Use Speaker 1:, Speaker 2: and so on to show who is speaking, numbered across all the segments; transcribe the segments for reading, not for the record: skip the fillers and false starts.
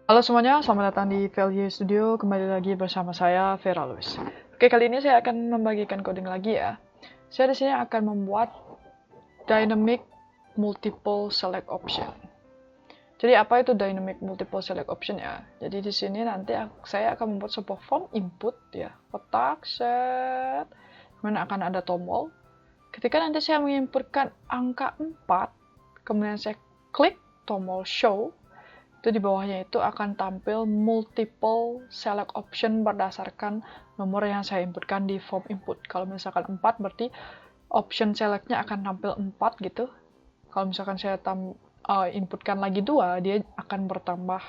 Speaker 1: Halo semuanya, selamat datang di Value Studio. Kembali lagi bersama saya, Vera Luis. Oke, kali ini saya akan membagikan coding lagi ya. Saya di sini akan membuat Dynamic Multiple Select Option. Jadi apa itu Dynamic Multiple Select Option ya? Jadi di sini nanti saya akan membuat sebuah form input ya, kotak, set, kemudian akan ada tombol. Ketika nanti saya menginputkan angka 4, kemudian saya klik tombol show, itu di bawahnya itu akan tampil multiple select option berdasarkan nomor yang saya inputkan di form input. Kalau misalkan 4 berarti option selectnya akan tampil 4 gitu. Kalau misalkan saya inputkan lagi 2, dia akan bertambah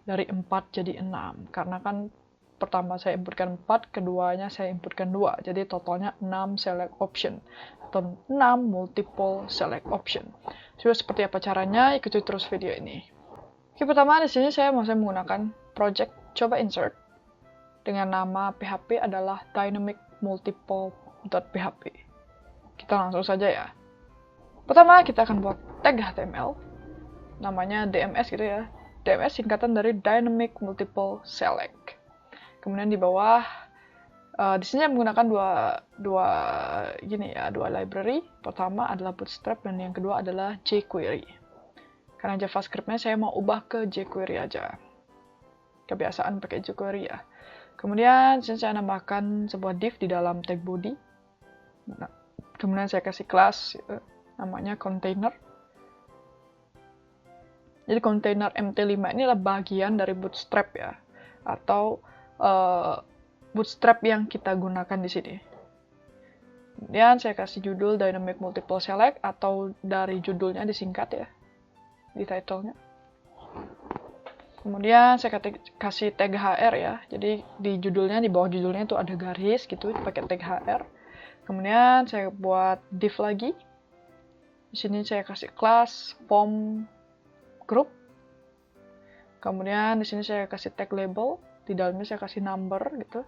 Speaker 1: dari 4 jadi 6. Karena kan pertama saya inputkan 4, keduanya saya inputkan 2. Jadi totalnya 6 select option atau 6 multiple select option. Sudah seperti apa caranya? Ikuti terus video ini. Oke, pertama di sini saya masih menggunakan project coba insert dengan nama PHP adalah dynamic multiple.php. Kita langsung saja ya. Pertama kita akan buat tag HTML namanya DMS gitu ya. DMS singkatan dari dynamic multiple select. Kemudian di bawah di sini saya menggunakan dua library. Pertama adalah Bootstrap dan yang kedua adalah jQuery. Karena JavaScript-nya saya mau ubah ke jQuery aja. Kebiasaan pakai jQuery ya. Kemudian saya nambahkan sebuah div di dalam tag body. Nah, kemudian saya kasih kelas namanya container. Jadi container MT5 ini adalah bagian dari Bootstrap ya. Atau Bootstrap yang kita gunakan di sini. Kemudian saya kasih judul Dynamic Multiple Select atau dari judulnya disingkat ya. Di title-nya. Kemudian saya kasih tag HR ya. Jadi di judulnya, di bawah judulnya itu ada garis gitu, pakai tag HR. Kemudian saya buat div lagi. Di sini saya kasih class form group. Kemudian di sini saya kasih tag label. Di dalamnya saya kasih number gitu.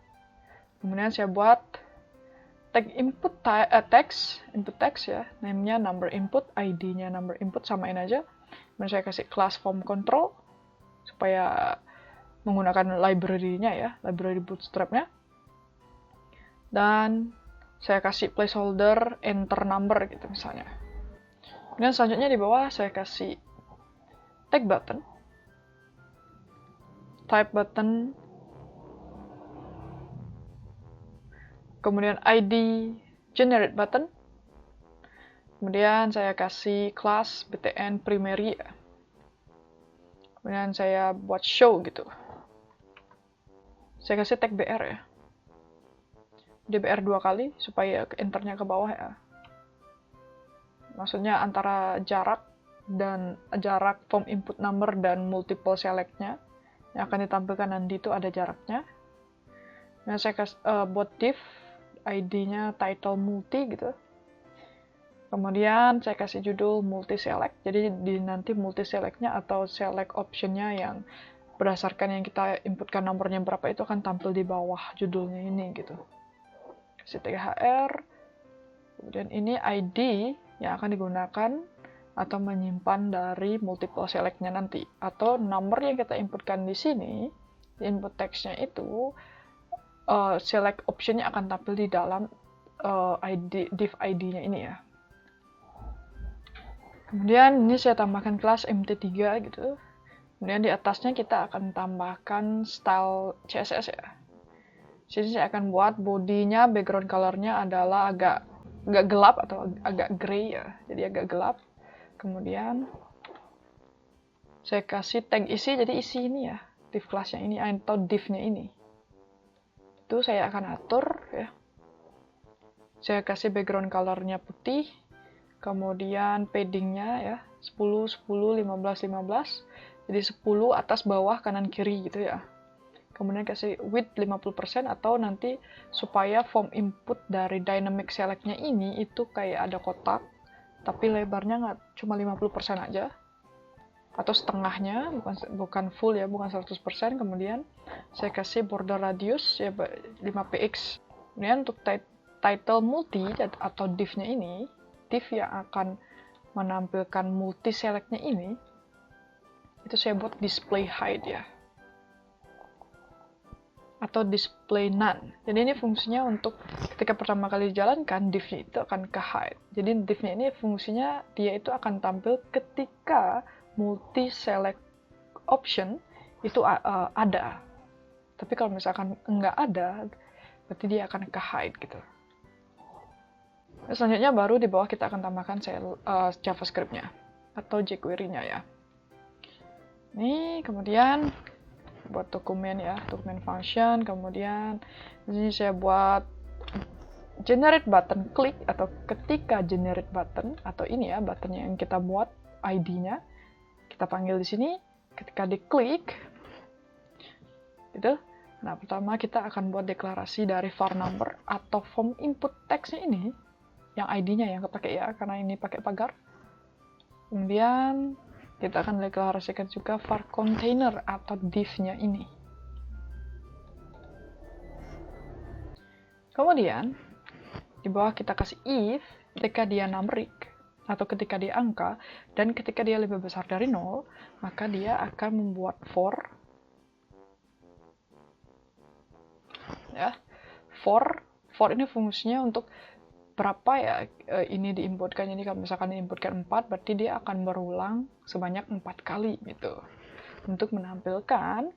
Speaker 1: Kemudian saya buat tag input text ya. Name-nya number input, ID-nya number input, samain aja. Kemudian saya kasih class form control supaya menggunakan library-nya ya, library Bootstrap-nya. Dan saya kasih placeholder enter number gitu misalnya. Kemudian selanjutnya di bawah saya kasih tag button, type button, kemudian ID generate button. Kemudian saya kasih class btn primary ya. Kemudian saya buat show gitu. Saya kasih tag BR ya. DBR 2 kali supaya enternya ke bawah ya. Maksudnya antara jarak form input number dan multiple select-nya yang akan ditampilkan nanti itu ada jaraknya. Nah, saya kasih buat div ID-nya title multi gitu. Kemudian saya kasih judul multi select. Jadi nanti multi select-nya atau select option-nya yang berdasarkan yang kita inputkan nomornya berapa itu akan tampil di bawah judulnya ini gitu. Kasih THR. Kemudian ini ID yang akan digunakan atau menyimpan dari multiple select-nya nanti. Atau nomor yang kita inputkan di sini, di input text-nya itu, select option-nya akan tampil di dalam div ID-nya ini ya. Kemudian ini saya tambahkan kelas MT3 gitu. Kemudian di atasnya kita akan tambahkan style CSS ya. Sini saya akan buat bodinya, background color-nya adalah agak gelap atau agak grey ya. Jadi agak gelap. Kemudian saya kasih tag isi, jadi isi ini ya. Div class-nya ini atau div-nya ini. Itu saya akan atur ya. Saya kasih background color-nya putih. Kemudian padding-nya ya 10, 10, 15, 15. Jadi 10 atas bawah kanan kiri gitu ya. Kemudian kasih width 50% atau nanti supaya form input dari dynamic select-nya ini itu kayak ada kotak. Tapi lebarnya nggak cuma 50% aja. Atau setengahnya, bukan full ya, bukan 100%. Kemudian saya kasih border radius ya 5px. Kemudian untuk title multi atau div-nya ini, div yang akan menampilkan multi select-nya ini, itu saya buat display height ya. atau display none. Jadi ini fungsinya untuk ketika pertama kali dijalankan, div-nya itu akan ke hide. Jadi div-nya ini fungsinya dia itu akan tampil ketika multi select option itu ada. Tapi kalau misalkan nggak ada, berarti dia akan ke hide gitu. Selanjutnya baru di bawah kita akan tambahkan JavaScript-nya atau jQuery-nya ya. Ini kemudian buat dokumen ya, dokumen function. Kemudian di sini saya buat generate button click atau ketika generate button atau ini ya buttonnya yang kita buat ID-nya kita panggil di sini ketika diklik gitu. Nah pertama kita akan buat deklarasi dari var number atau form input text-nya ini yang ID-nya yang kepake ya karena ini pakai pagar. Kemudian kita akan deklarasikan juga var container atau div-nya ini. Kemudian di bawah kita kasih if ketika dia numeric atau ketika dia angka dan ketika dia lebih besar dari 0, maka dia akan membuat for ya. For ini fungsinya untuk berapa ya ini diinputkan. Jadi kalau misalkan diinputkan 4, berarti dia akan berulang sebanyak 4 kali gitu. Untuk menampilkan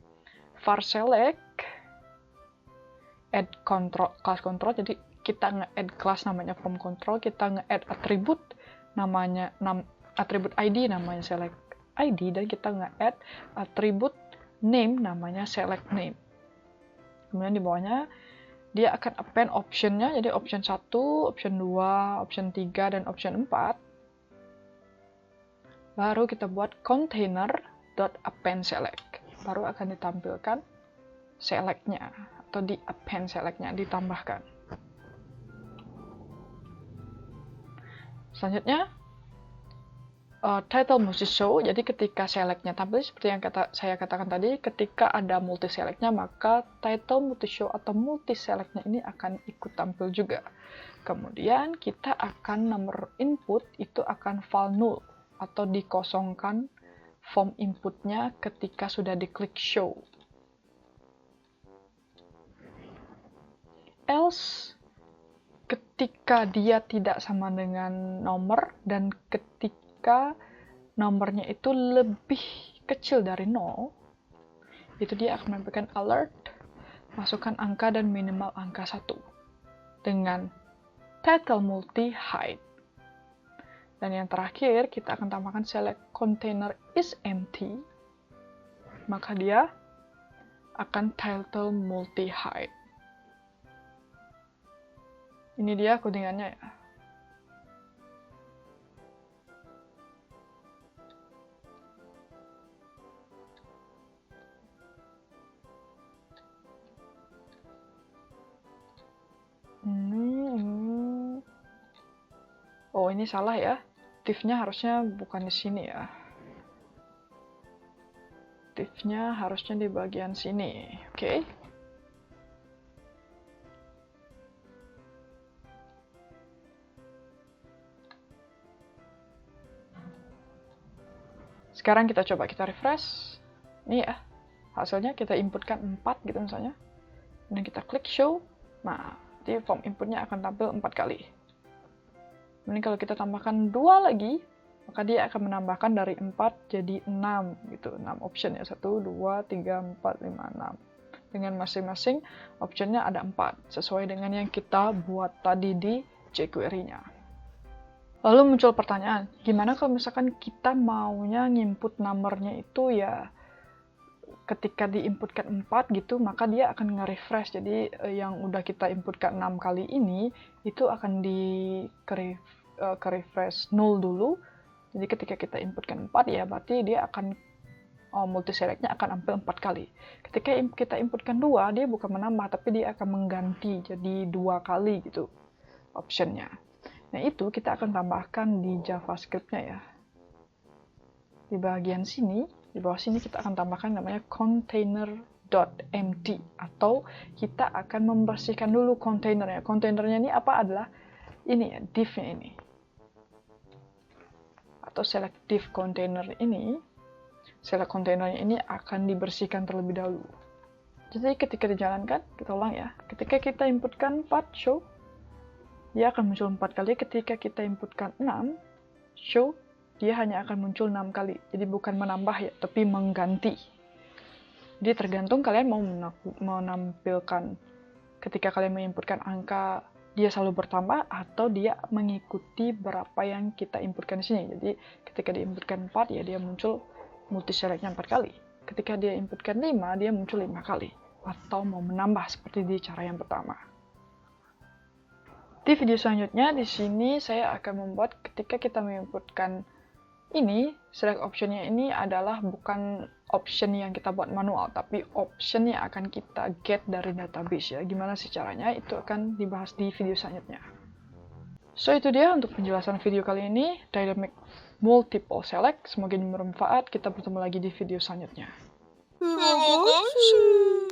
Speaker 1: var select add control class control. Jadi kita nge-add class namanya form control, kita nge-add atribut namanya atribut ID namanya select ID, dan kita nge-add atribut name namanya select name. Kemudian di bawahnya dia akan append option-nya, jadi option 1, option 2, option 3, dan option 4. Baru kita buat container.append select. Baru akan ditampilkan select-nya, atau di append select-nya, ditambahkan. Selanjutnya, title mesti show, jadi ketika select-nya tampil, seperti yang saya katakan tadi, ketika ada multi select-nya, maka title multi show atau multi select-nya ini akan ikut tampil juga. Kemudian kita akan nomor input itu akan val null, atau dikosongkan form inputnya ketika sudah diklik show. Else, ketika dia tidak sama dengan nomor, dan ketika nomornya itu lebih kecil dari 0, itu dia akan memberikan alert, masukkan angka dan minimal angka 1 dengan title multi hide. Dan yang terakhir kita akan tambahkan select container is empty, maka dia akan title multi hide. Ini dia codingannya ya. Oh, ini salah ya. Div-nya harusnya bukan di sini ya. Div-nya harusnya di bagian sini. Oke. Sekarang kita coba kita refresh. Ini ya. Hasilnya kita inputkan 4 gitu misalnya. Dan kita klik show. Nah, di form inputnya akan tampil 4 kali. Kemudian kalau kita tambahkan 2 lagi, maka dia akan menambahkan dari 4 jadi 6 gitu. 6 option ya. 1, 2, 3, 4, 5, 6. Dengan masing-masing optionnya ada 4. Sesuai dengan yang kita buat tadi di jQuery-nya. Lalu muncul pertanyaan, gimana kalau misalkan kita maunya nginput nomornya itu ya ketika diinputkan 4 gitu, maka dia akan nge-refresh. Jadi yang udah kita inputkan 6 kali ini, itu akan ke-refresh 0 dulu. Jadi ketika kita inputkan 4 ya, berarti dia akan multi select-nya akan ambil 4 kali. Ketika kita inputkan 2, dia bukan menambah, tapi dia akan mengganti jadi 2 kali gitu optionnya. Nah itu kita akan tambahkan di JavaScript-nya ya. Di bagian sini, di bawah sini kita akan tambahkan namanya container.empty, atau kita akan membersihkan dulu kontainernya. Kontainernya ini apa adalah ini ya, div-nya ini. Atau select div container ini, select kontainernya ini akan dibersihkan terlebih dahulu. Jadi ketika dijalankan, kita ulang ya. Ketika kita inputkan 4 show, dia akan muncul 4 kali. Ketika kita inputkan 6 show, dia hanya akan muncul 6 kali. Jadi bukan menambah ya, tapi mengganti. Jadi tergantung kalian mau menampilkan ketika kalian menginputkan angka, dia selalu bertambah atau dia mengikuti berapa yang kita inputkan di sini. Jadi ketika diinputkan 4, ya dia muncul multiselect-nya 4 kali. Ketika dia inputkan 5, dia muncul 5 kali. Atau mau menambah seperti di cara yang pertama. Di video selanjutnya, di sini saya akan membuat ketika kita menginputkan ini, select option-nya ini adalah bukan option yang kita buat manual, tapi option yang akan kita get dari database ya. Gimana sih caranya? Itu akan dibahas di video selanjutnya. So, itu dia untuk penjelasan video kali ini, Dynamic Multiple Select. Semoga ini bermanfaat. Kita bertemu lagi di video selanjutnya.
Speaker 2: Terima kasih.